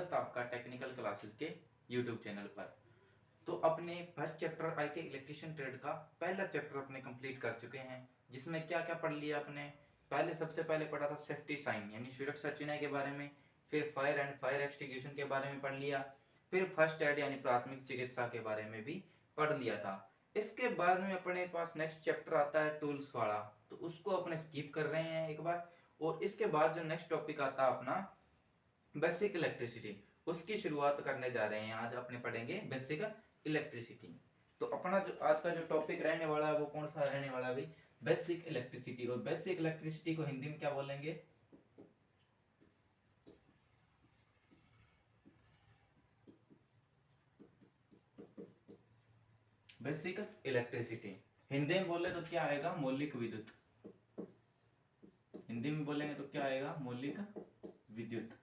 स्वागत आपका technical classes के यूट्यूब चैनल पर। तो अपने फर्स्ट चैप्टर आई के इलेक्ट्रिशियन ट्रेड का पहला चैप्टर अपने कंप्लीट कर चुके हैं, जिसमें क्या क्या पढ़ लिया अपने। सबसे पहले पढ़ा था सेफ्टी साइन यानी सुरक्षा चिन्ह के बारे में, फिर फायर एंड फायर एक्सटिंग्विशन के बारे में पढ़ लिया, फिर फर्स्ट एड यानी प्राथमिक चिकित्सा के बारे में भी पढ़ लिया था। इसके बाद में अपने पास नेक्स्ट चैप्टर आता है टूल्स वाला, तो उसको अपने स्किप कर रहे हैं एक बार। और इसके बाद जो नेक्स्ट टॉपिक आता है अपना बेसिक इलेक्ट्रिसिटी, उसकी शुरुआत करने जा रहे हैं। आज अपने पढ़ेंगे बेसिक इलेक्ट्रिसिटी। तो अपना जो आज का जो टॉपिक रहने वाला है वो कौन सा रहने वाला है भाई? Basic electricity. और बेसिक इलेक्ट्रिसिटी को हिंदी में क्या बोलेंगे? बेसिक इलेक्ट्रिसिटी हिंदी में बोले तो क्या आएगा? मौलिक विद्युत। हिंदी में बोलेंगे तो क्या आएगा? मौलिक विद्युत।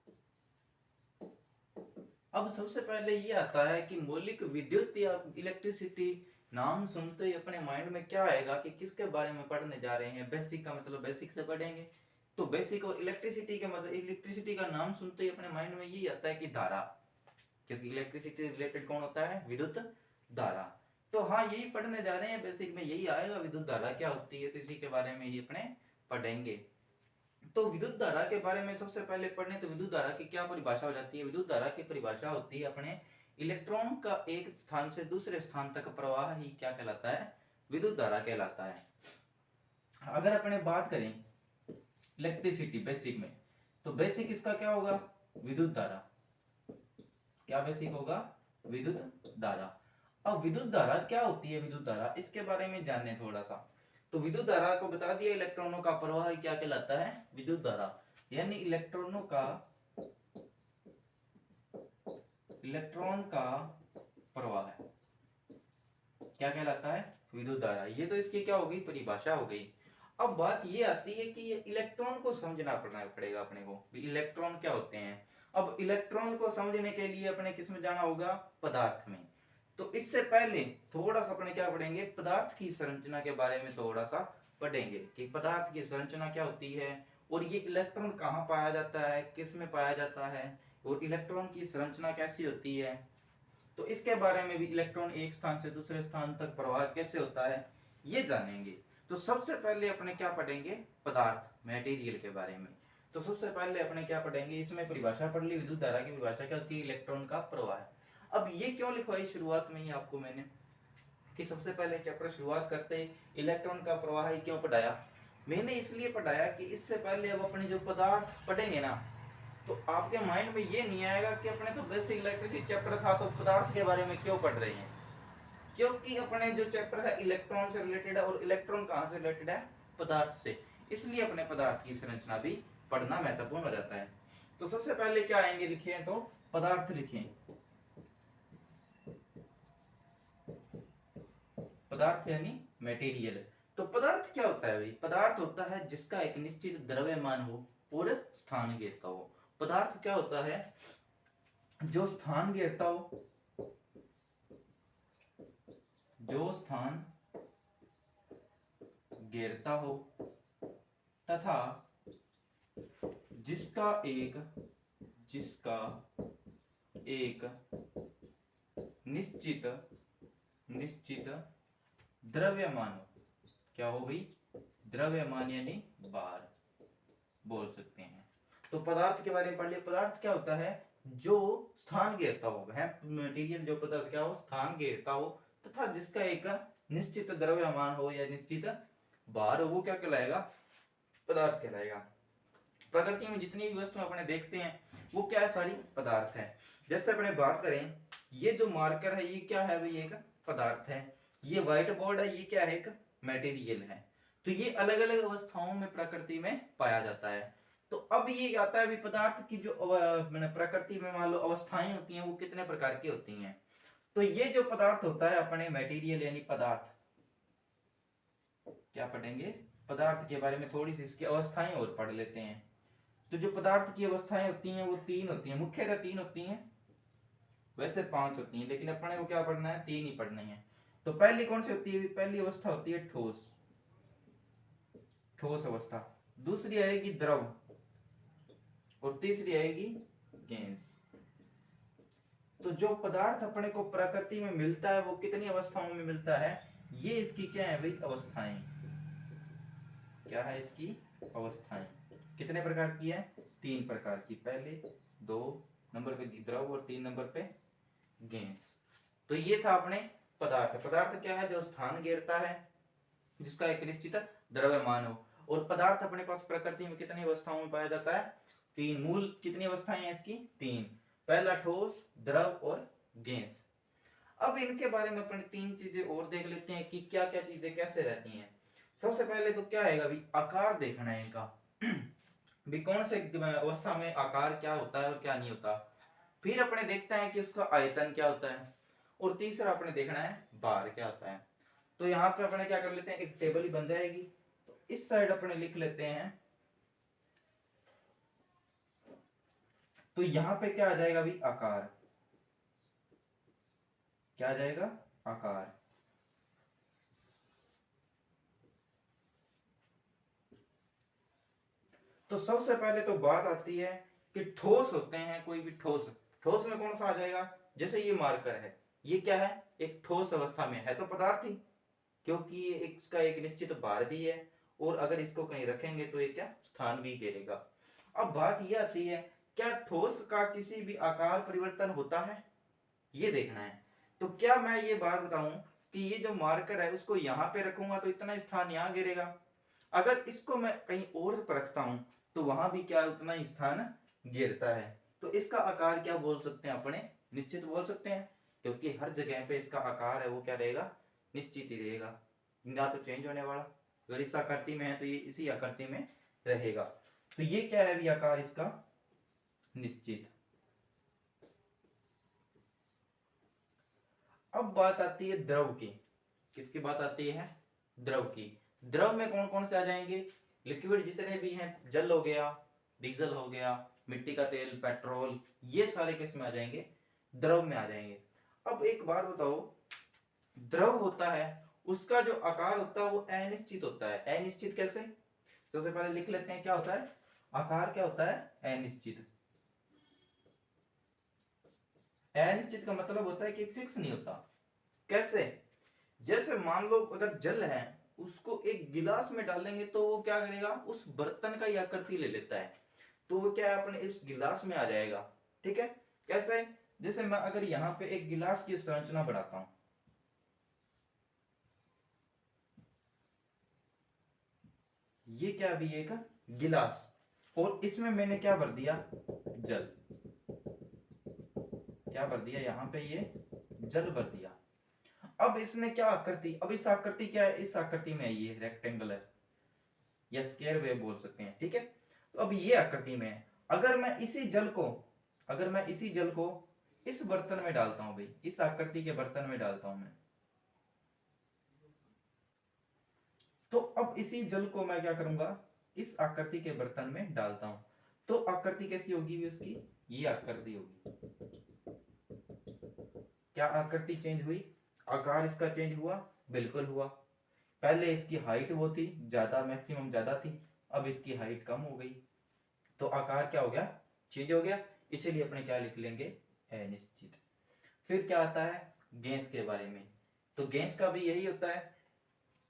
अब सबसे पहले ये आता है कि मौलिक विद्युत या इलेक्ट्रिसिटी, नाम सुनते ही अपने माइंड में क्या आएगा कि किसके बारे में पढ़ने जा रहे हैं। बेसिक का मतलब बेसिक से पढ़ेंगे। तो बेसिक और इलेक्ट्रिसिटी का मतलब, इलेक्ट्रिसिटी का नाम सुनते ही अपने माइंड में यही आता है कि धारा, क्योंकि इलेक्ट्रिसिटी रिलेटेड कौन होता है? विद्युत धारा। तो हाँ, यही पढ़ने जा रहे हैं। बेसिक में यही आएगा, विद्युत धारा क्या होती है, तो इसी के बारे में ही अपने पढ़ेंगे। तो विद्युत धारा के बारे में सबसे पहले पढ़ने, तो विद्युत धारा की क्या परिभाषा हो जाती है? विद्युत धारा की परिभाषा होती है अपने इलेक्ट्रॉन का एक स्थान से दूसरे स्थान तक प्रवाह ही क्या कहलाता है? विद्युत धारा कहलाता है। अगर अपने बात करें इलेक्ट्रिसिटी बेसिक में, तो बेसिक इसका क्या होगा? विद्युत धारा। क्या बेसिक होगा? विद्युत धारा। अब विद्युत धारा क्या होती है? विद्युत धारा, इसके बारे में जानने थोड़ा सा। तो विद्युत धारा को बता दिया, इलेक्ट्रॉनों का प्रवाह क्या कहलाता है? विद्युत धारा। यानी इलेक्ट्रॉन का प्रवाह है क्या कहलाता है? विद्युत धारा। ये तो इसकी क्या होगी? परिभाषा हो गई। अब बात ये आती है कि इलेक्ट्रॉन को समझना पड़ेगा अपने को, इलेक्ट्रॉन क्या होते हैं। अब इलेक्ट्रॉन को समझने के लिए अपने किस में जाना होगा? पदार्थ में। तो इससे पहले थोड़ा सा अपने क्या पढ़ेंगे? पदार्थ की संरचना के बारे में थोड़ा सा पढ़ेंगे कि पदार्थ की संरचना क्या होती है, और ये इलेक्ट्रॉन कहाँ पाया जाता है, किस में पाया जाता है, और इलेक्ट्रॉन की संरचना कैसी होती है। तो इसके बारे में भी, इलेक्ट्रॉन एक स्थान से दूसरे स्थान तक प्रवाह कैसे होता है, ये जानेंगे। तो सबसे पहले अपने क्या पढ़ेंगे? पदार्थ, मटेरियल के बारे में। तो सबसे पहले अपने क्या पढ़ेंगे? इसमें परिभाषा पढ़ ली, विद्युत धारा की परिभाषा क्या होती है? इलेक्ट्रॉन का प्रवाह। अब ये क्यों लिखवाई शुरुआत में ही आपको मैंने, कि सबसे पहले चैप्टर शुरुआत करते ही इलेक्ट्रॉन का प्रवाह ही क्यों पढ़ाया? मैंने इसलिए पढ़ाया कि इससे पहले अब अपने जो पदार्थ पढ़ेंगे ना, तो आपके माइंड में ये नहीं आएगा कि अपने तो बेसिक इलेक्ट्रिसिटी चैप्टर था, तो पदार्थ के बारे में क्यों पढ़ रहे हैं। क्योंकि अपने जो चैप्टर है इलेक्ट्रॉन से रिलेटेड है, और इलेक्ट्रॉन कहाँ से रिलेटेड है? पदार्थ से। इसलिए अपने पदार्थ की संरचना भी पढ़ना महत्वपूर्ण हो जाता है। तो सबसे पहले क्या आएंगे? लिखें तो पदार्थ लिखें। पदार्थ यानी मटेरियल। तो पदार्थ क्या होता है भाई? पदार्थ होता है जिसका एक निश्चित द्रव्यमान हो और स्थान घेरता हो। पदार्थ क्या होता है? जो स्थान घेरता हो, जो स्थान घेरता हो, तथा जिसका एक निश्चित द्रव्यमान हो। क्या हो भाई? द्रव्यमान यानी भार बोल सकते हैं। तो पदार्थ के बारे में पढ़ लिया। पदार्थ क्या होता है? जो स्थान घेरता हो, है मटेरियल जो पदार्थ क्या हो? स्थान घेरता हो, तथा जिसका एक निश्चित द्रव्यमान हो या निश्चित भार हो, वो क्या कहलाएगा? पदार्थ कहलाएगा। प्रकृति में जितनी भी वस्तु अपने देखते हैं वो क्या है? सारी पदार्थ है। जैसे अपने बात करें, ये जो मार्कर है ये क्या है भाई? एक पदार्थ है। ये व्हाइट बोर्ड है, ये क्या है? एक मटेरियल है। तो ये अलग अलग अवस्थाओं में प्रकृति में पाया जाता है। तो अब ये आता है भी, पदार्थ की जो प्रकृति में मान लो अवस्थाएं होती हैं वो कितने प्रकार की होती हैं। तो ये जो पदार्थ होता है अपने मटेरियल यानी पदार्थ, क्या पढ़ेंगे? पदार्थ के बारे में थोड़ी सी इसकी अवस्थाएं और पढ़ लेते हैं। तो जो पदार्थ की अवस्थाएं होती हैं वो 3 होती हैं, मुख्यतः 3 होती हैं, वैसे 5 होती हैं, लेकिन अपने को क्या पढ़ना है? 3 ही पढ़नी है। तो पहली कौन सी होती है? पहली अवस्था होती है ठोस अवस्था। दूसरी आएगी द्रव, और तीसरी आएगी गैस। तो जो पदार्थ अपने को प्रकृति में मिलता है वो कितनी अवस्थाओं में मिलता है, ये इसकी क्या है भाई, अवस्थाएं। क्या है इसकी अवस्थाएं, कितने प्रकार की है, 3 प्रकार की। पहले 2 नंबर पे द्रव और 3 नंबर पे गैस। तो ये था अपने पदार्थ। पदार्थ क्या है, जो स्थान घेरता है, जिसका एक निश्चित द्रव्यमान हो। और पदार्थ अपने पास प्रकृति में कितनी अवस्थाओं में पाया जाता है, 3। मूल कितनी अवस्थाएं हैं इसकी, 3। पहला ठोस, द्रव और गैस। अब इनके बारे में अपन 3 चीजें और देख लेते हैं कि क्या क्या चीजें कैसे रहती हैं। सबसे पहले तो क्या है अभी, आकार देखना है इनका भी कौन से अवस्था में आकार क्या होता है और क्या नहीं होता। फिर अपने देखते हैं कि उसका आयतन क्या होता है, और तीसरा अपने देखना है भार क्या होता है। तो यहाँ पे अपने क्या कर लेते हैं, एक टेबल ही बन जाएगी। तो इस साइड अपने लिख लेते हैं, तो यहाँ पे क्या आ जाएगा अभी, आकार। क्या आ जाएगा, आकार। तो सबसे पहले तो बात आती है कि ठोस होते हैं कोई भी ठोस। ठोस में कौन सा आ जाएगा, जैसे ये मार्कर है, ये क्या है, एक ठोस अवस्था में है, तो पदार्थ ही, क्योंकि इसका एक निश्चित भार भी है, और अगर इसको कहीं रखेंगे तो ये क्या, स्थान भी घेरेगा। अब बात ये आती है, क्या ठोस का किसी भी आकार परिवर्तन होता है, ये देखना है। तो क्या मैं ये बात बताऊं कि ये जो मार्कर है उसको यहाँ पे रखूंगा तो इतना स्थान यहाँ घेरेगा, अगर इसको मैं कहीं और पर रखता हूं तो वहां भी क्या उतना ही स्थान घेरता है। तो इसका आकार क्या बोल सकते हैं अपने, निश्चित बोल सकते हैं, क्योंकि हर जगह पे इसका आकार है वो क्या रहेगा, निश्चित ही रहेगा, ना तो चेंज होने वाला। अगर इस आकृति में है तो ये इसी आकृति में रहेगा। तो ये क्या है अभी, आकार इसका निश्चित। अब बात आती है द्रव की। किसकी बात आती है, द्रव की। द्रव में कौन कौन से आ जाएंगे, लिक्विड जितने भी हैं, जल हो गया, डीजल हो गया, मिट्टी का तेल, पेट्रोल, ये सारे किस में आ जाएंगे, द्रव में आ जाएंगे। अब एक बात बताओ, द्रव होता है उसका जो आकार होता है वो अनिश्चित होता है। अनिश्चित कैसे, सबसे पहले लिख लेते हैं क्या होता है, आकार क्या होता है, अनिश्चित। अनिश्चित का मतलब होता है कि फिक्स नहीं होता। कैसे, जैसे मान लो अगर जल है, उसको एक गिलास में डालेंगे तो वो क्या करेगा, उस बर्तन का ही आकृति ले लेता है, तो वो क्या है, अपने इस गिलास में आ जाएगा। ठीक है, कैसे, जैसे मैं अगर यहाँ पे एक गिलास की संरचना बढ़ाता हूं, ये क्या भी एक गिलास, और इसमें मैंने क्या भर दिया, जल। क्या भर दिया, यहाँ पे ये जल भर दिया। अब इसने क्या आकृति, अब इस आकृति क्या है, इस आकृति में है, ये रेक्टेंगुलर या स्क्वायर वेव बोल सकते हैं। ठीक है, तो अब ये आकृति में है। अगर मैं इसी जल को, अगर मैं इसी जल को इस बर्तन में डालता हूं भाई, इस आकृति के बर्तन में डालता हूं मैं, तो अब इसी जल को मैं क्या करूंगा, इस आकृति के बर्तन में डालता हूं, तो आकृति कैसी होगी भी उसकी, ये आकृति होगी। क्या आकृति चेंज हुई, आकार इसका चेंज हुआ, बिल्कुल हुआ। पहले इसकी हाइट वो थी ज्यादा, मैक्सिमम ज्यादा थी, अब इसकी हाइट कम हो गई, तो आकार क्या हो गया, चेंज हो गया। इसीलिए अपने क्या लिख लेंगे, अनिश्चित। फिर क्या आता है, गैस के बारे में। तो गैस का भी यही होता है,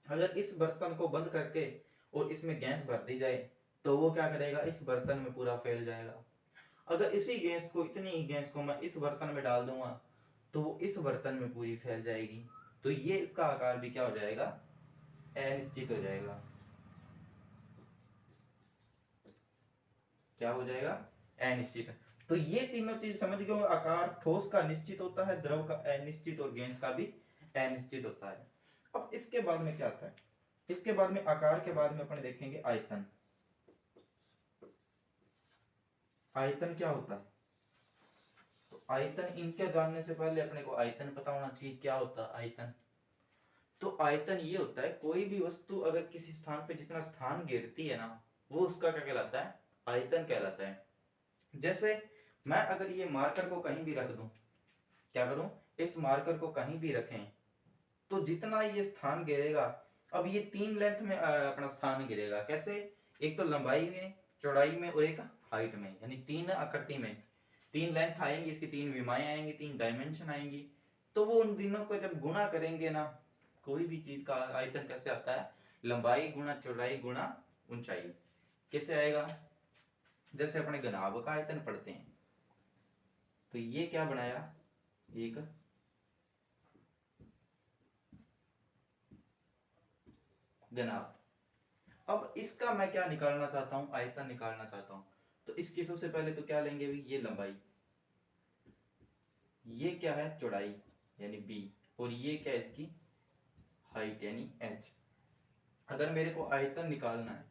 अगर इस बर्तन को बंद करके और इसमें गैस भर दी जाए तो वो क्या करेगा, इस बर्तन में पूरा फैल जाएगा। अगर इसी गैस को, इतनी ही गैस को मैं इस बर्तन में डाल दूंगा तो वो इस बर्तन में पूरी फैल जाएगी। तो ये इसका आकार भी क्या हो जाएगा, अनिश्चित हो जाएगा। क्या हो जाएगा, अनिश्चित। तो ये तीनों चीज समझ गए, आकार ठोस का निश्चित होता है, द्रव का अनिश्चित, और गैस का भी अनिश्चित होता है। अब इसके बाद में क्या आता है, इसके बाद में आकार के बाद में अपन देखेंगे आयतन। आयतन क्या होता है, तो आयतन, इनके जानने से पहले अपने को आयतन पता होना चाहिए क्या होता है आयतन। तो आयतन ये होता है, कोई भी वस्तु अगर किसी स्थान पे जितना स्थान घेरती है ना, वो उसका क्या कहलाता है, आयतन कहलाता है। जैसे मैं अगर ये मार्कर को कहीं भी रख दूं, क्या करूं, इस मार्कर को कहीं भी रखें तो जितना ये स्थान घेरेगा, अब ये 3 लेंथ में अपना स्थान घेरेगा। कैसे, एक तो लंबाई में, चौड़ाई में, और एक हाइट में, यानी 3 आकृति में। तीन लेंथ आएंगी, इसकी तीन विमाएं आएंगी, तीन डायमेंशन आएंगी। तो वो उन तीनों को जब गुणा करेंगे ना, कोई भी चीज का आयतन कैसे आता है, लंबाई गुणा चौड़ाई गुणा ऊंचाई। कैसे आएगा, जैसे अपने घनाभ का आयतन पढ़ते हैं, तो ये क्या बनाया, एक घनाभ। अब इसका मैं क्या निकालना चाहता हूं, आयतन निकालना चाहता हूं। तो इसकी सबसे पहले तो क्या लेंगे भी, ये लंबाई, ये क्या है चौड़ाई यानी b, और ये क्या है इसकी हाइट यानी h। अगर मेरे को आयतन निकालना है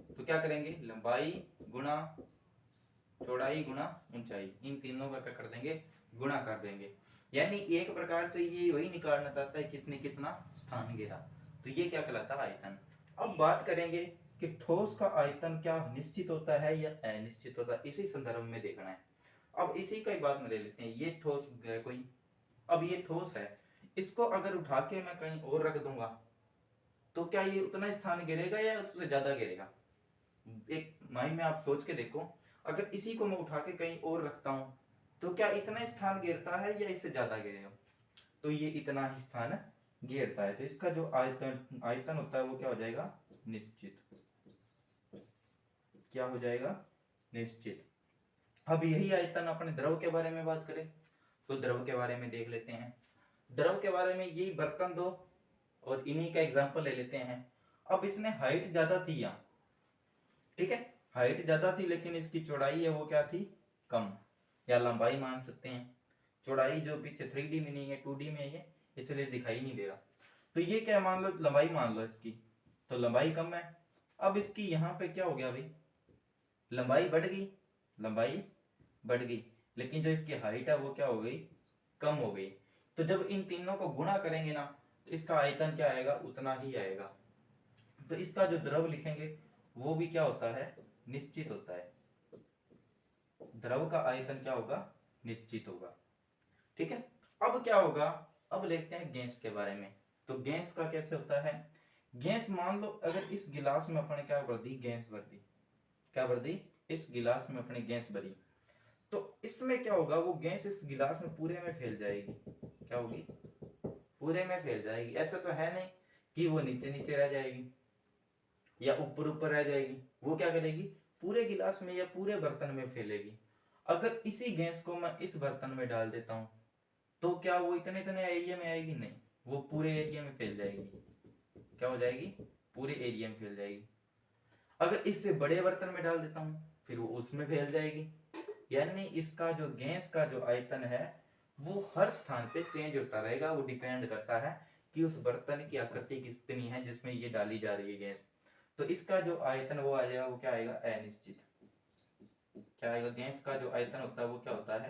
तो क्या करेंगे, लंबाई गुणा चौड़ाई गुणा ऊंचाई, इन तीनों का क्या कर देंगे, गुणा कर देंगे। यानी एक प्रकार से ये वही निकालना चाहता है किसने कितना स्थान घेरा। तो ये क्या कहलाता है, आयतन। अब बात करेंगे कि ठोस का आयतन क्या निश्चित होता है या अनिश्चित होता है, इसी संदर्भ में देखना है। अब इसी का ही बात में ले लेते हैं, ये ठोस है कोई, अब ये ठोस है, इसको अगर उठा के मैं कहीं और रख दूंगा तो क्या ये उतना स्थान घेरेगा या उससे ज्यादा घेरेगा। एक माइंड में आप सोच के देखो, अगर इसी को मैं उठा के कहीं और रखता हूं तो क्या इतना स्थान घेरता है या इससे ज्यादा घेरेगा, तो ये इतना ही स्थान घेरता है। तो इसका जो आयतन आयतन होता है वो क्या हो जाएगा, निश्चित। क्या हो जाएगा, निश्चित। अब यही आयतन अपने द्रव के बारे में बात करें तो द्रव के बारे में देख लेते हैं। द्रव के बारे में यही बर्तन दो और इन्हीं का एग्जांपल ले लेते हैं। अब इसने हाइट ज्यादा थी यहाँ, ठीक है, हाइट ज्यादा थी, लेकिन इसकी चौड़ाई है वो क्या थी, कम, या लंबाई मान सकते हैं। चौड़ाई जो पीछे 3D में नहीं है 2D में है, इसलिए दिखाई नहीं दे रहा। तो ये क्या मान लो, लंबाई मान लो इसकी, तो लंबाई कम है। अब इसकी यहाँ पे क्या हो गया भाई, लंबाई बढ़ गई, लंबाई बढ़ गई, लेकिन जो इसकी हाइट है वो क्या हो गई, कम हो गई। तो जब इन तीनों को गुणा करेंगे ना तो इसका आयतन क्या आएगा, उतना ही आएगा। तो इसका जो द्रव लिखेंगे वो भी क्या होता है, निश्चित होता है। द्रव का आयतन क्या होगा, निश्चित होगा, ठीक है। अब क्या होगा, अब देखते हैं गैस के बारे में। तो गैस का कैसे होता है, गैस मान लो अगर इस गिलास में अपने क्या भर दी, गैस भर दी, क्या भर दी, इस गिलास में अपने गैस भरी, तो इसमें क्या होगा, वो गैस इस गिलास में पूरे में फैल जाएगी। क्या होगी, पूरे में फैल जाएगी। ऐसा तो है नहीं कि वो नीचे नीचे रह जाएगी या ऊपर ऊपर रह जाएगी, वो क्या करेगी, पूरे गिलास में या पूरे बर्तन में फैलेगी। अगर इसी गैस को मैं इस बर्तन में डाल देता हूं तो क्या वो इतने इतने एरिया में आएगी, नहीं, वो पूरे एरिया में फैल जाएगी। क्या हो जाएगी, पूरे एरिया में फैल जाएगी। अगर इससे बड़े बर्तन में डाल देता हूं फिर वो उसमें फैल जाएगी। यानी इसका जो गैस का जो आयतन है वो हर स्थान पे चेंज होता रहेगा। वो डिपेंड करता है कि उस बर्तन की आकृति कितनी है जिसमें ये डाली जा रही है गैस। तो इसका जो आयतन वो आ जाएगा, वो क्या आएगा, अनिश्चित। क्या आएगा, गैस का जो आयतन होता है वो क्या होता है,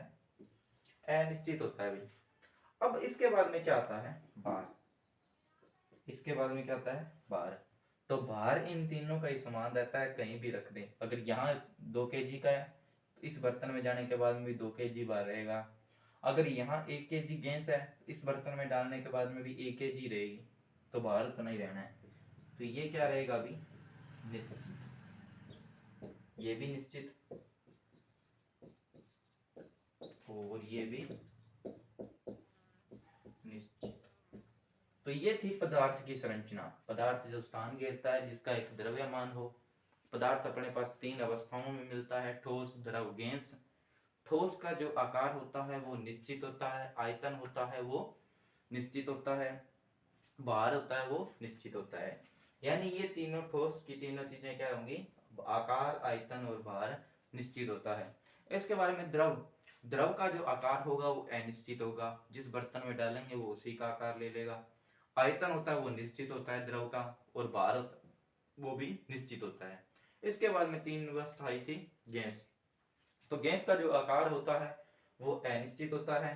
अनिश्चित होता है भाई। अब इसके बाद में क्या आता है, भार। इसके बाद में क्या आता है, भार। तो भार इन तीनों का ही समान रहता है, कहीं भी रख दें। अगर यहाँ 2 kg का है तो इस बर्तन में जाने के बाद में भी 2 kg भार रहेगा। अगर यहाँ 1 kg गैस है इस बर्तन में डालने के बाद में भी 1 kg रहेगी, तो भार उतना ही रहना है। तो ये क्या रहेगा अभी, निश्चित। ये भी निश्चित और ये भी निश्चित। तो ये थी पदार्थ की संरचना। पदार्थ जो स्थान घेरता है, जिसका एक द्रव्यमान हो। पदार्थ अपने पास 3 अवस्थाओं में मिलता है, ठोस द्रव गैस। ठोस का जो आकार होता है वो निश्चित होता है, आयतन होता है वो निश्चित होता है, भार होता है वो निश्चित होता है। यानी ये तीनों ठोस की तीनों चीजें क्या होंगी, आकार आयतन और भार निश्चित होता है। इसके बारे में द्रव, द्रव का जो आकार होगा वो अनिश्चित होगा, जिस बर्तन में डालेंगे वो उसी का आकार ले लेगा। आयतन होता है वो निश्चित होता है द्रव का, और भार वो भी निश्चित होता है। इसके बाद में 3 अवस्था आई थी गैस। तो गैस का जो आकार होता है वो अनिश्चित होता है,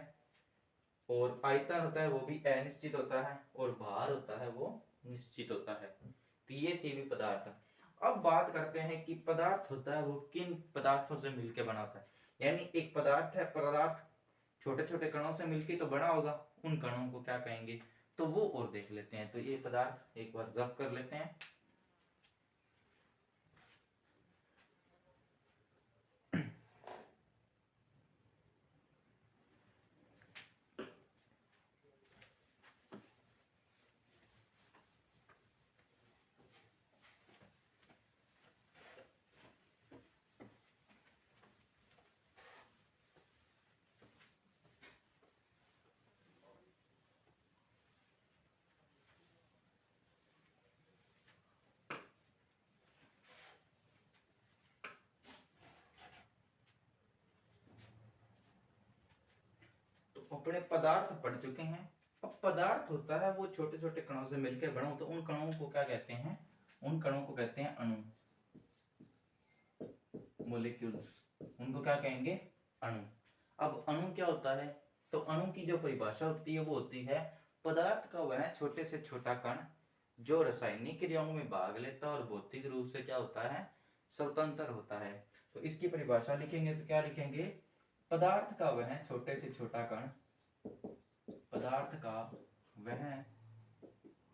और आयतन होता है वो भी अनिश्चित होता है, और भार होता है वो निश्चित होता है। तो ये थी भी पदार्थ। अब बात करते हैं कि पदार्थ होता है वो किन पदार्थों से मिलकर बना होता है। यानी एक पदार्थ है, पदार्थ छोटे छोटे कणों से मिलकर तो बना होगा, उन कणों को क्या कहेंगे, तो वो और देख लेते हैं। तो ये पदार्थ एक बार रफ कर लेते हैं। अपने पदार्थ पढ़ चुके हैं। अब पदार्थ होता है वो छोटे छोटे कणों से मिलकर बना होता है। उन कणों को क्या कहते हैं? उन कणों को कहते हैं अणु, मोलिक्यूल्स। उनको क्या कहेंगे? अणु। अब अणु क्या होता है? तो अणु की जो परिभाषा होती है वो होती है पदार्थ का वह छोटे से छोटा कण जो रासायनिक क्रियाओं में भाग लेता है और भौतिक रूप से क्या होता है? स्वतंत्र होता है। तो इसकी परिभाषा लिखेंगे तो क्या लिखेंगे? पदार्थ का वह छोटे से छोटा कण, पदार्थ का वह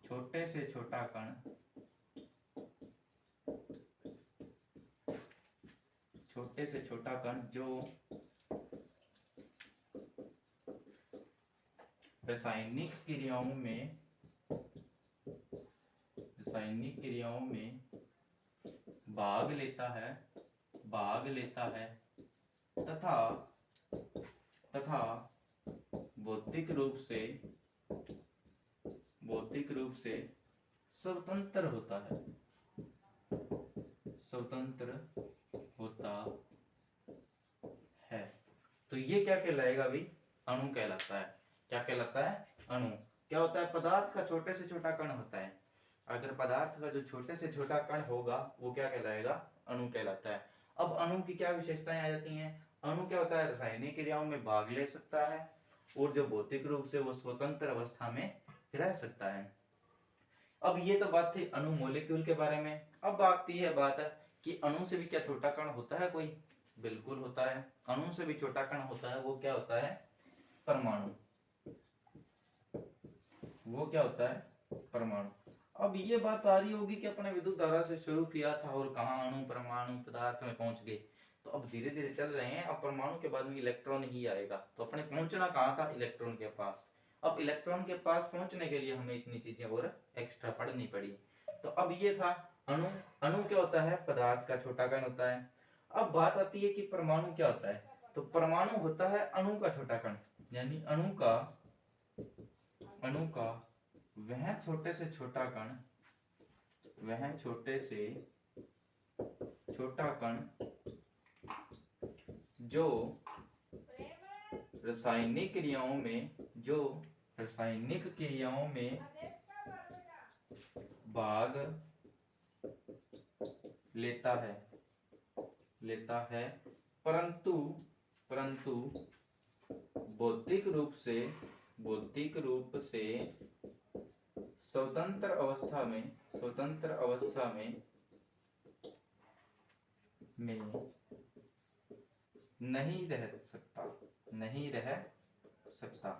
छोटे से छोटा कण छोटे से छोटा कण जो रासायनिक क्रियाओं में भाग लेता है तथा भौतिक रूप से स्वतंत्र होता है। तो ये क्या कहलाएगा भाई? अणु कहलाता है। क्या कहलाता है? अणु। क्या होता है? पदार्थ का छोटे से छोटा कण होता है। अगर पदार्थ का जो छोटे से छोटा कण होगा वो क्या कहलाएगा? अणु कहलाता है। अब अणु की क्या विशेषताएं आ जाती हैं? अणु क्या होता है? रासायनिक क्रियाओं में भाग ले सकता है और जो भौतिक रूप से वो स्वतंत्र अवस्था में रह सकता है। अब ये तो बात थी अणु मॉलिक्यूल के बारे में। अब आती है बात कि अणु से भी क्या छोटा कण होता है कोई? बिल्कुल होता है। अणु से भी छोटा कण होता है, वो क्या होता है? परमाणु। वो क्या होता है? परमाणु। अब ये बात आ रही होगी कि अपने विद्युत धारा से शुरू किया था और कहाँ अणु परमाणु पदार्थ में पहुंच गए। तो अब धीरे धीरे चल रहे हैं। अब परमाणु के बाद में इलेक्ट्रॉन ही आएगा। तो अपने पहुंचना कहाँ था? इलेक्ट्रॉन के पास। अब इलेक्ट्रॉन के पास पहुंचने के लिए हमें इतनी चीजें और एक्स्ट्रा पढ़नी पड़ी। तो अब ये था अणु। अणु क्या होता है? पदार्थ का छोटा कण होता है। अब बात आती है कि परमाणु क्या होता है? तो परमाणु होता है अणु का छोटा कण, यानी अणु का वह छोटे से छोटा कण जो रासायनिक क्रियाओं में भाग लेता है परंतु भौतिक रूप से स्वतंत्र अवस्था में नहीं रह सकता।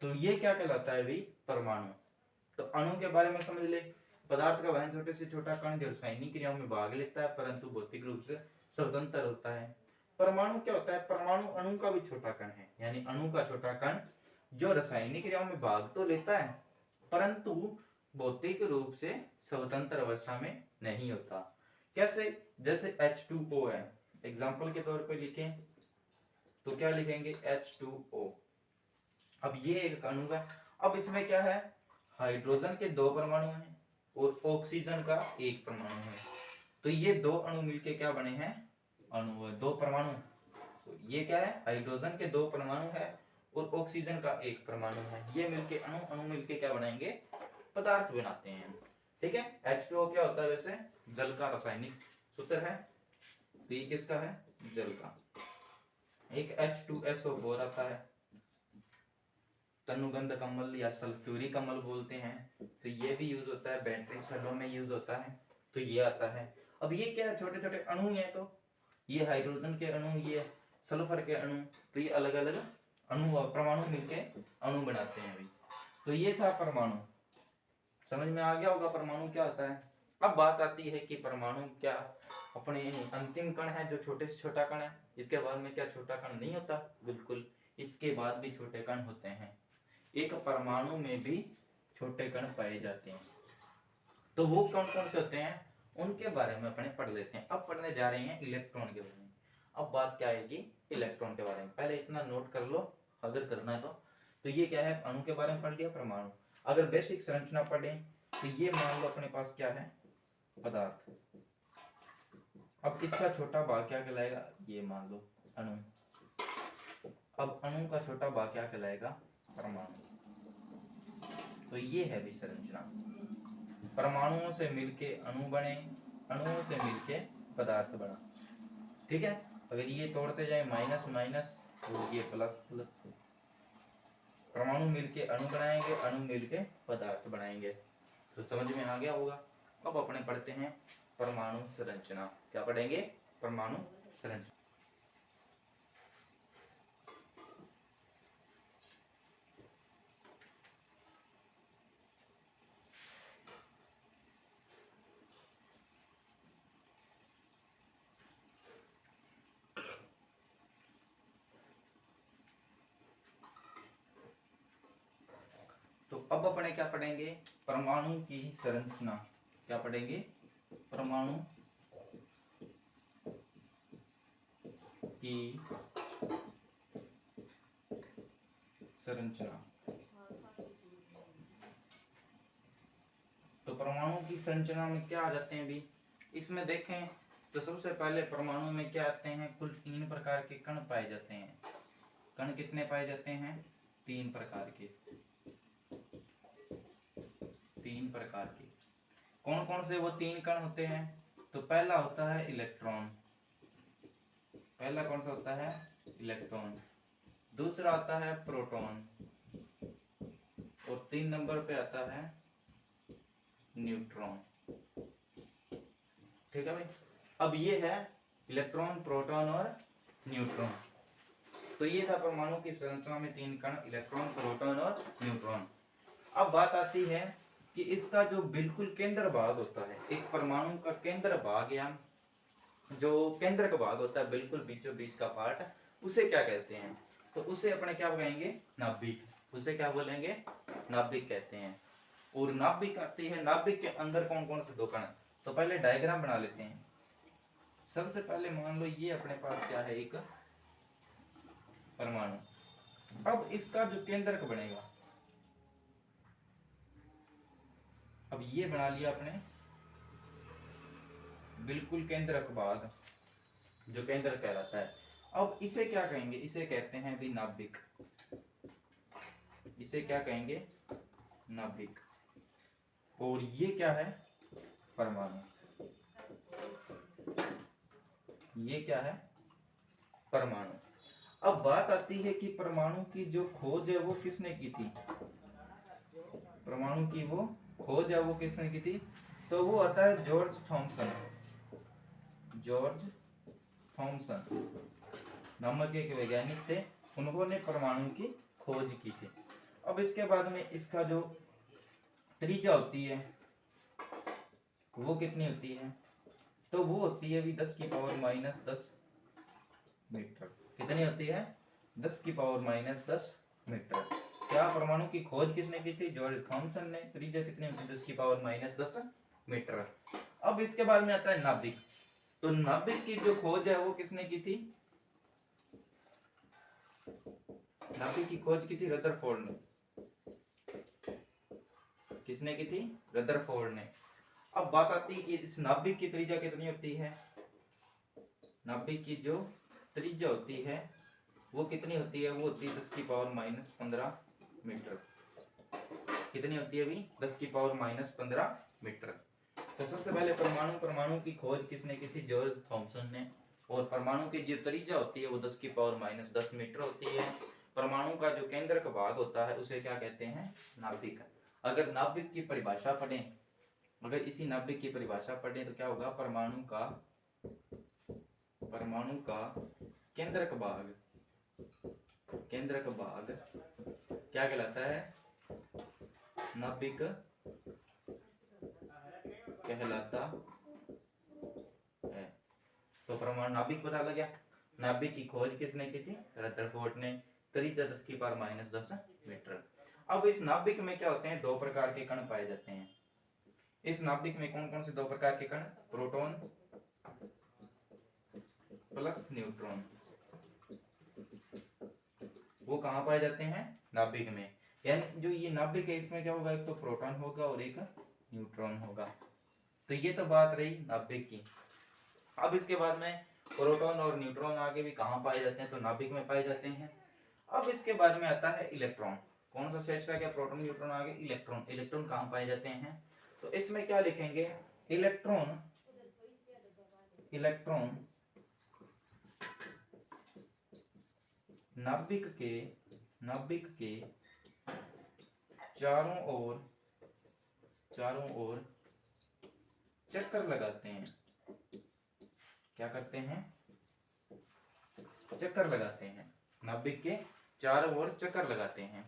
तो ये क्या कहलाता है भाई? परमाणु। तो अणु के बारे में समझ ले। पदार्थ का वह छोटे से छोटा कण जो रासायनिक क्रियाओं में भाग लेता है परंतु भौतिक रूप से स्वतंत्र होता है। परमाणु क्या होता है? परमाणु अणु का भी छोटा कण है, यानी अणु का छोटा कण जो रासायनिक क्रियाओं में भाग तो लेता है परंतु भौतिक रूप से स्वतंत्र अवस्था में नहीं होता। कैसे? जैसे H2O है। एग्जाम्पल के तौर पे लिखें तो क्या लिखेंगे? H2O। अब ये एक अणु है। अब इसमें क्या है? हाइड्रोजन के 2 परमाणु हैं और ऑक्सीजन का 1 परमाणु है। तो ये 2 अणु मिलके क्या बने हैं? अणु है, 2 परमाणु। तो ये क्या है? हाइड्रोजन के 2 परमाणु है और ऑक्सीजन का 1 परमाणु है। ये मिलके अणु मिलके क्या बनाएंगे? पदार्थ बनाते हैं। ठीक है। H2O क्या होता है? वैसे जल का रासायनिक सूत्र है। तो ये किसका है? जल का। एक H2SO4 आता है, तनुगंध कमल या सल्फ्यूरिक कमल बोलते हैं। तो ये भी यूज होता है, बैटरी सेलों में यूज होता है। तो ये आता है। अब ये क्या है? छोटे छोटे अणु हैं। तो ये हाइड्रोजन के अणु, ये सल्फर के अणु। तो ये अलग अलग अणु परमाणु मिलके अणु बनाते हैं भाई। तो ये था परमाणु। समझ में आ गया होगा परमाणु क्या होता है। अब बात आती है कि परमाणु क्या अपने अंतिम कण है जो छोटे से छोटा कण है। इसके बाद में क्या छोटा कण नहीं होता? बिल्कुल, इसके बाद भी छोटे कण होते हैं। एक परमाणु में भी छोटे कण पाए जाते हैं। तो वो कौन कौन से होते हैं उनके बारे में अपने पढ़ लेते हैं। अब पढ़ने जा रहे हैं इलेक्ट्रॉन के बारे में। अब बात क्या आएगी? इलेक्ट्रॉन के बारे में। पहले इतना नोट कर लो अगर करना है तो ये क्या है? अणु के बारे में पढ़ लिया, परमाणु। अगर बेसिक संरचना पढ़ें तो ये मान लो अपने पास क्या है? पदार्थ। अब इसका छोटा भाग क्या कहलाएगा? ये मान लो अणु। अब अणु का का छोटा भाग क्या कहलाएगा? परमाणु। तो ये है भी संरचना। परमाणुओं से मिलके अणु बने, अणुओं से मिलके पदार्थ बना। ठीक है, अगर ये तोड़ते जाए माइनस माइनस तो ये प्लस प्लस। परमाणु मिलके अणु बनाएंगे, अणु मिलके पदार्थ बनाएंगे। तो समझ में आ गया होगा। अब अपने पढ़ते हैं परमाणु संरचना। क्या पढ़ेंगे? परमाणु संरचना। तो अब अपने क्या पढ़ेंगे? परमाणु की संरचना। क्या पढ़ेंगे? परमाणु की संरचना। तो परमाणु की संरचना में क्या आ जाते हैं भी? इसमें देखें तो सबसे पहले परमाणु में क्या आते हैं? कुल 3 प्रकार के कण पाए जाते हैं। कण कितने पाए जाते हैं? 3 प्रकार के। 3 प्रकार के। कौन कौन से वो 3 कण होते हैं? तो पहला होता है इलेक्ट्रॉन। पहला कौन सा होता है? इलेक्ट्रॉन। दूसरा आता है प्रोटॉन और 3 नंबर पे आता है न्यूट्रॉन। ठीक है भाई। अब ये है इलेक्ट्रॉन, प्रोटॉन और न्यूट्रॉन। तो ये था परमाणु की संरचना में 3 कण, इलेक्ट्रॉन, प्रोटॉन और न्यूट्रॉन। अब बात आती है कि इसका जो बिल्कुल केंद्र भाग होता है, एक परमाणु का केंद्र भाग या जो केंद्र का भाग होता है, बिल्कुल बीचों बीच का पार्ट, उसे क्या कहते हैं? तो उसे अपने क्या कहेंगे? नाभिक। उसे क्या बोलेंगे? नाभिक कहते हैं। और नाभिक आती है, नाभिक के अंदर कौन कौन से 2 कण? तो पहले डायग्राम बना लेते हैं। सबसे पहले मान लो ये अपने पास क्या है? एक परमाणु। अब इसका जो केंद्रक बनेगा, अब ये बना लिया आपने बिल्कुल केंद्रक भाग, जो केंद्र कहलाता है। अब इसे क्या कहेंगे? इसे कहते हैं भी नाभिक। इसे क्या कहेंगे? नाभिक। और ये क्या है? परमाणु। ये क्या है? परमाणु। अब बात आती है कि परमाणु की जो खोज है वो किसने की थी? परमाणु की वो खोज है वो किसने की थी? तो वो आता है जॉर्ज थॉमसन। जॉर्ज थॉमसन नामक एक वैज्ञानिक थे, उन्होंने परमाणु की खोज की थी। अब इसके बाद में इसका जो त्रिज्या होती है वो कितनी होती है? तो वो होती है भी 10⁻⁻10 मीटर। कितनी होती है? 10⁻⁻10 मीटर। क्या परमाणु की खोज किसने की थी? जॉर्ज थॉमसन ने। त्रिज्या कितनी होती है? 10⁻⁻10 मीटर। अब इसके बाद में आता है नाभिक। तो नाभिक की जो खोज है वो किसने की थी? नाभिक की खोज की थी रदरफोर्ड ने। किसने की थी? रदरफोर्ड ने। अब बात आती है कि इस नाभिक की त्रिज्या कितनी होती है? नाभिक की जो त्रिज्या होती है वो कितनी होती है? वो होती है 10⁻⁻15 मीटर। कितनी होती है अभी? 10⁻⁻15 मीटर। तो सबसे पहले परमाणु की खोज किसने की थी? जॉर्ज थॉमसन ने। और परमाणु की जो त्रिज्या होती है वो 10⁻⁻10 मीटर होती है। परमाणु का जो केंद्र का भाग होता है उसे क्या कहते हैं? नाभिक। अगर नाभिक की परिभाषा पढ़ें, अगर इसी नाभिक की परिभाषा पढ़ें तो क्या होगा? परमाणु का केंद्रक भाग, केंद्रक भाग क्या कहलाता है? नाभिक कहलाता है। तो परमाणु नाभिक पता लग गया। नाभिक की खोज किसने की थी? रदरफोर्ड ने। त्रिज्या 10⁻⁻10 मीटर। अब इस नाभिक में क्या होते हैं? 2 प्रकार के कण पाए जाते हैं। इस नाभिक में कौन कौन से 2 प्रकार के कण? Proton plus neutron. वो कहाँ पाए जाते हैं? नाभिक में। यानी जो ये नाभिक है इसमें क्या होगा? एक तो प्रोटॉन होगा और एक न्यूट्रॉन होगा। तो ये तो बात रही नाभिक की। अब इसके बाद में प्रोटॉन और न्यूट्रॉन आगे भी कहाँ पाए जाते हैं? तो नाभिक में पाए जाते हैं। अब इसके बाद में आता है इलेक्ट्रॉन। कौन सा सेट का क्या, प्रोटॉन न्यूट्रॉन आगे इलेक्ट्रॉन। इलेक्ट्रॉन कहाँ पाए जाते हैं, तो इसमें क्या लिखेंगे, इलेक्ट्रॉन नाभिक के चारों ओर चक्कर लगाते हैं। क्या करते हैं, चक्कर लगाते हैं, नाभिक के चारों ओर चक्कर लगाते हैं।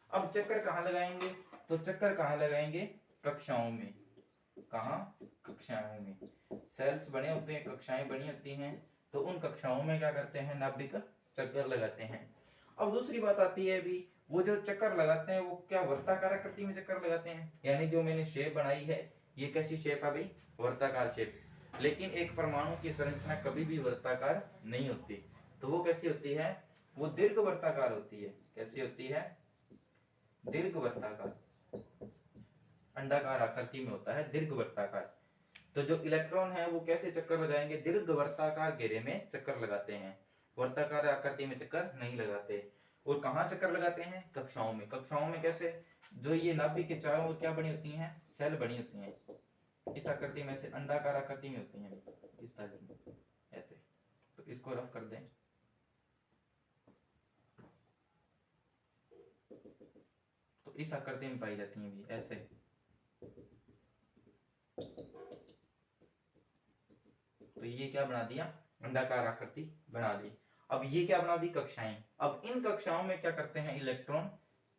अब चक्कर कहाँ लगाएंगे, तो चक्कर कहाँ लगाएंगे, कक्षाओं में। कहाँ, कक्षाओं में। सेल्स बने होते हैं, कक्षाएं बनी होती हैं, तो उन कक्षाओं में क्या करते हैं, नाभिक चक्कर लगाते हैं। अब दूसरी बात आती है अभी, वो जो चक्कर लगाते हैं वो क्या वर्ताकार आकृति में चक्कर लगाते हैं, यानी जो मैंने शेप बनाई है ये कैसी शेप है भाई, वर्ताकार शेप। लेकिन एक परमाणु की संरचना कभी भी वर्ताकार नहीं होती, तो वो कैसी होती है, वो दीर्घ वर्ताकार होती है। कैसी होती है, दीर्घ वर्ताकार, अंडाकार आकृति में होता है, दीर्घ वर्ताकार। तो जो इलेक्ट्रॉन है वो कैसे चक्कर लगाएंगे, दीर्घ वर्ताकार घेरे में चक्कर लगाते हैं, वर्ताकार आकृति में चक्कर नहीं लगाते। और कहाँ चक्कर लगाते हैं, कक्षाओं में। कक्षाओं में कैसे, जो ये नाभिक के चारों ओर क्या बनी होती हैं, सेल बनी होती हैं, इस आकृति में से अंडाकार आकृति में होती हैं, इस तरह की, ऐसे। तो इसको रफ कर दें, तो इस आकृति में पाई जाती हैं ऐसे। तो ये क्या बना दिया, अंडाकार आकृति बना दी। अब ये क्या बना दी, कक्षाएं। अब इन कक्षाओं में क्या करते हैं, इलेक्ट्रॉन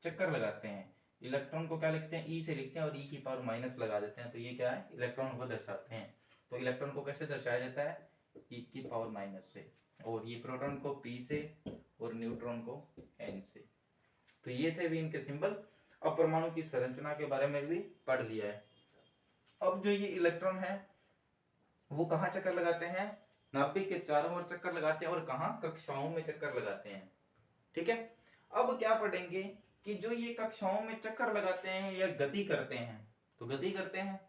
चक्कर लगाते हैं। इलेक्ट्रॉन को क्या लिखते हैं, ई से लिखते हैं और ई की पावर माइनस लगा देते हैं, तो ये क्या है, इलेक्ट्रॉन को दर्शाते हैं। तो इलेक्ट्रॉन को कैसे दर्शाया जाता है, ई की पावर माइनस से, और ये प्रोटॉन को पी से और न्यूट्रॉन को एन से। तो ये थे भी इनके सिंबल। अब परमाणु की संरचना के बारे में भी पढ़ लिया है। अब जो ये इलेक्ट्रॉन है वो कहाँ चक्कर लगाते हैं, नाभिक के चारों ओर चक्कर लगाते हैं, और कहाँ, कक्षाओं में चक्कर लगाते हैं। ठीक है। अब क्या पढ़ेंगे कि जो ये कक्षाओं में चक्कर लगाते हैं या गति करते हैं, तो गति करते हैं।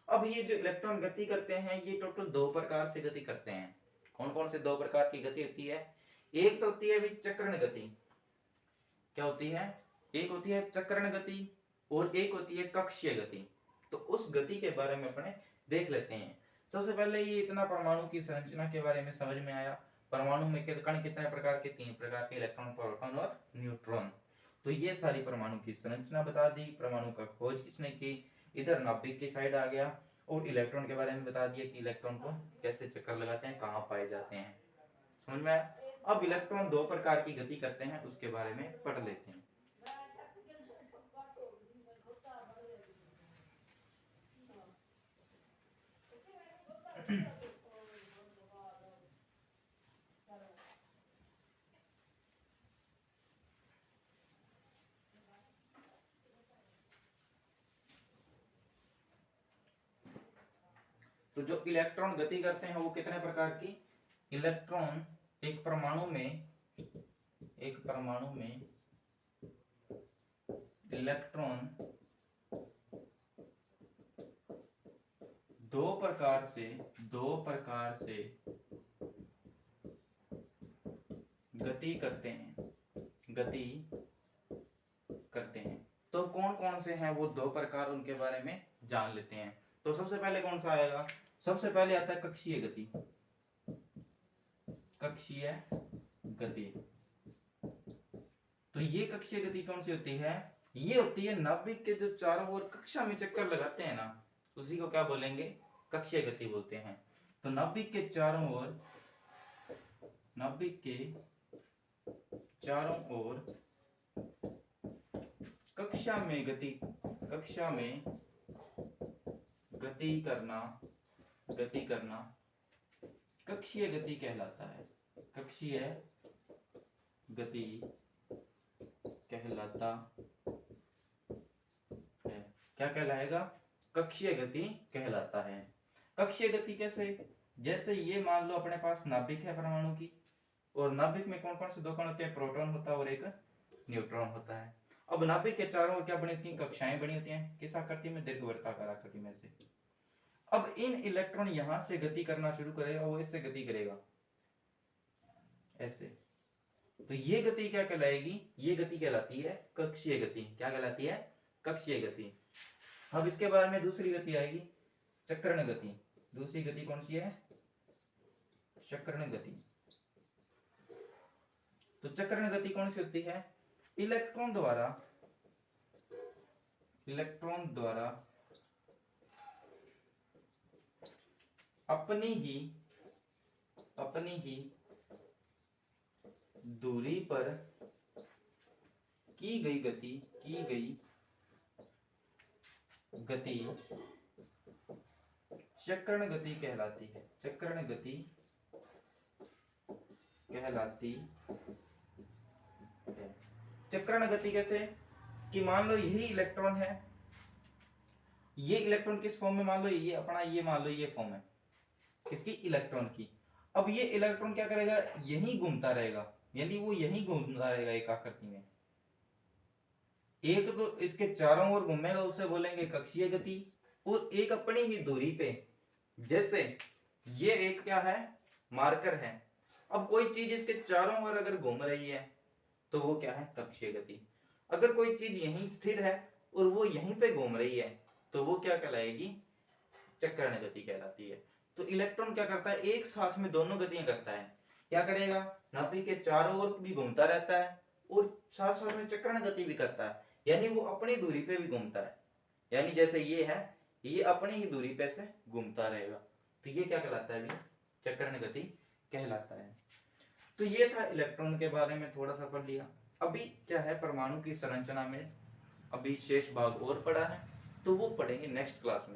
अब ये जो इलेक्ट्रॉन गति करते हैं ये टोटल दो प्रकार से गति करते हैं। कौन कौन से दो प्रकार की गति होती है, एक तो होती है चक्रण गति। क्या होती है, एक होती है चक्रण गति और एक होती है कक्षीय गति। तो उस गति के बारे में अपने देख लेते हैं। सबसे पहले ये इतना परमाणु की संरचना के बारे में समझ में आया। परमाणु में कण कितने प्रकार के, तीन प्रकार के, इलेक्ट्रॉन, प्रोटॉन और न्यूट्रॉन। तो ये सारी परमाणु की संरचना बता दी, परमाणु का खोज किसने की, इधर नाभिक की साइड आ गया, और इलेक्ट्रॉन के बारे में बता दिया कि इलेक्ट्रॉन को कैसे चक्कर लगाते हैं, कहाँ पाए जाते हैं। समझ में आया। अब इलेक्ट्रॉन दो प्रकार की गति करते हैं, उसके बारे में पढ़ लेते हैं। तो जो इलेक्ट्रॉन गति करते हैं वो कितने प्रकार की, इलेक्ट्रॉन एक परमाणु में इलेक्ट्रॉन दो प्रकार से गति करते हैं। तो कौन कौन से हैं वो दो प्रकार, उनके बारे में जान लेते हैं। तो सबसे पहले कौन सा आएगा, सबसे पहले आता है कक्षीय गति। तो ये कक्षीय गति कौन सी होती है, ये होती है नाभिक के जो चारों ओर कक्षा में चक्कर लगाते हैं ना, उसी को क्या बोलेंगे, कक्षीय गति बोलते हैं। तो नाभिक के चारों ओर कक्षा में गति करना कक्षीय गति कहलाता है। कक्षीय गति कहलाता है। क्या कहलाएगा, कक्षीय गति कहलाता है। कक्षीय गति कैसे, जैसे ये मान लो अपने पास नाभिक है परमाणु की, और नाभिक में कौन कौन से दो कण होते हैं, प्रोटॉन होता है और एक न्यूट्रॉन होता है। अब नाभिक के चारों ओर क्या बनी होती हैं, कक्षाएं बनी होती हैं, किस आकृति में, दीर्घवृत्ताकार आकृति में से। अब इन इलेक्ट्रॉन यहां से गति करना शुरू करेगा, वो इससे गति करेगा ऐसे, तो ये गति क्या कहलाएगी, ये गति कहलाती है कक्षीय गति। क्या कहलाती है, कक्षीय गति। अब इसके बाद में दूसरी गति आएगी चक्रण गति। दूसरी गति कौन सी है, चक्रण गति। तो चक्रण गति कौन सी होती है, इलेक्ट्रॉन द्वारा अपनी ही दूरी पर की गई गति चक्रण गति कहलाती है। चक्रण गति कहलाती है। चक्रण गति कैसे, कि मान लो यही इलेक्ट्रॉन है, ये इलेक्ट्रॉन किस फॉर्म में, मान लो ये अपना, ये मान लो ये फॉर्म है किसकी, इलेक्ट्रॉन की। अब ये इलेक्ट्रॉन क्या करेगा, यही घूमता रहेगा, यानी वो यही घूमता रहेगा एक आकृति में। एक तो इसके चारों ओर घूमेगा, उसे बोलेंगे कक्षीय गति, और एक अपनी ही दूरी पे, जैसे ये एक क्या है, मार्कर है। अब कोई चीज इसके चारों ओर अगर घूम रही है तो वो क्या है, कक्षीय गति। अगर कोई चीज यहीं स्थिर है और वो यहीं पे घूम रही है तो वो क्या कहलाएगी, चक्रण गति कहलाती है। तो इलेक्ट्रॉन क्या करता है, एक साथ में दोनों गतियां करता है। क्या करेगा, नाभिक के चारों ओर भी घूमता रहता है और साथ साथ में चक्रण गति भी करता है, यानी वो अपनी दूरी पे भी घूमता है। यानी जैसे ये है, ये अपनी ही दूरी पे से घूमता रहेगा, तो ये क्या कहलाता है, चक्रण गति कहलाता है। तो ये था इलेक्ट्रॉन के बारे में, थोड़ा सा पढ़ लिया। अभी क्या है, परमाणु की संरचना में अभी शेष भाग और पड़ा है, तो वो पढ़ेंगे नेक्स्ट क्लास में।